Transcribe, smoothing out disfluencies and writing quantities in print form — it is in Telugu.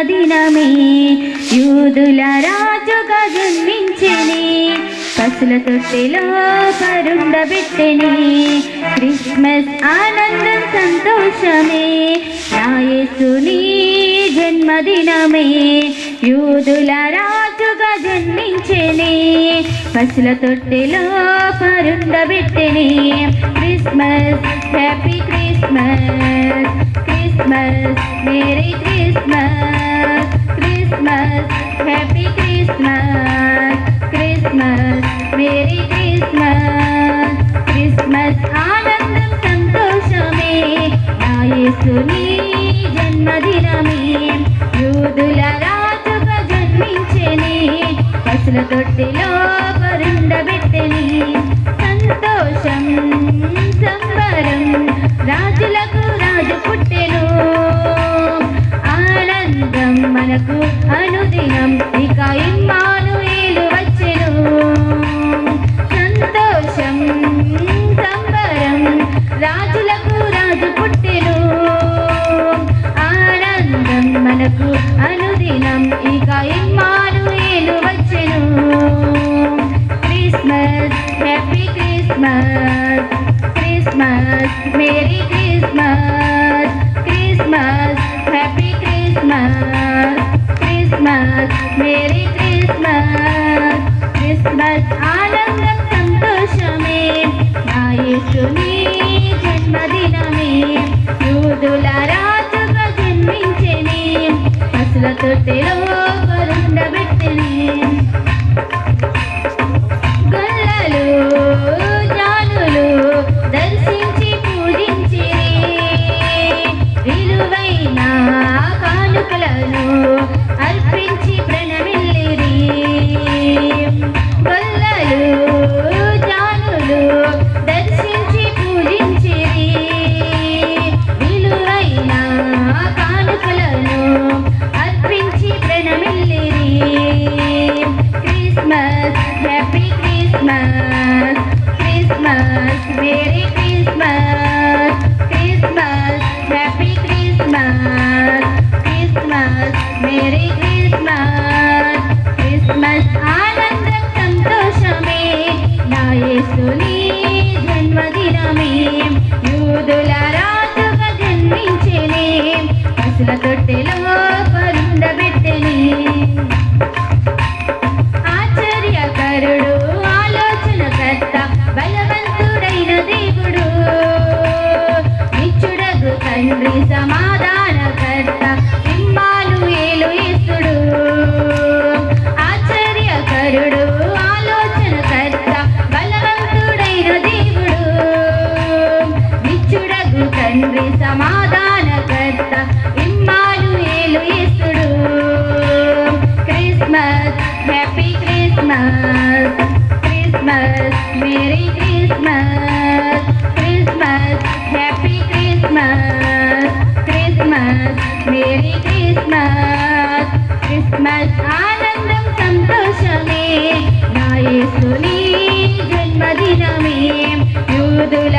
జన్మదినమే యూదుల రాజుగా జన్మించెని పసుల తొట్టెలో పరుండబెట్టెని క్రిస్మస్ ఆనందం సంతోషమే నా యేసుని జన్మదినమే యూదుల రాజుగా జన్మించెని పసుల తొట్టెలో పరుండబెట్టెని Christmas happy Christmas Christmas merry Christmas Christmas happy Christmas Christmas merry Christmas Christmas ఆనందం సంతోషమే నా యేసుని జన్మదినమే యూదుల రాజుగా జన్మించెని పసుల తొట్టెలో పరుండబెట్టెని సంతోషం సంబరం రాజులకు రాజు పుట్టెను ఆనందం మనకు అనుదినం ఇక ఇమ్మానుయేలు వచ్చెను సంతోషం సంబరం రాజులకు రాజు పుట్టెను ఆనందం మనకు అనుదినం ఇక ఇమ్మానుయేలు వచ్చెను Christmas happy Christmas Christmas merry Christmas Christmas happy Christmas Christmas merry Christmas Christmas ఆనందం సంతోషమే నా యేసుని జన్మదినమే యూదుల రాజుగా జన్మించెని పసుల తొట్టెలో పరుండబెట్టెని గొల్లలు జానులు దర్శించి పూజించిరి విలువైన కానుకలను అర్పించి ప్రణమిల్లిరి గొల్లలు జానులు దర్శించి పూజించిరి విలువైన కానుకలను అర్పించి ప్రణమిల్లిరి Christmas happy Christmas Christmas merry Christmas Christmas happy Christmas Christmas merry Christmas Christmas ఆనందం సంతోషమే నా యేసుని జన్మదినమే యూదుల రాజుగా జన్మించెని పసుల తొట్టెలో పరుండబెట్టెని ఆశ్చర్యకరుడు ఆలోచనకర్త బలవంతుడైన దేవుడు నిత్యుడగు తండ్రి సమాధానకర్త ఇమ్మానుయేలు యేసుడు ఆశ్చర్యకరుడు ఆలోచనకర్త బలవంతుడైన దేవుడు నిత్యుడగు తండ్రి సమాధానకర్త ఇమ్మానుయేలు యేసుడు Christmas happy Christmas Christmas merry Christmas Christmas happy Christmas Christmas merry Christmas Christmas ఆనందం సంతోషమే నా యేసుని జన్మదినమే యూదుల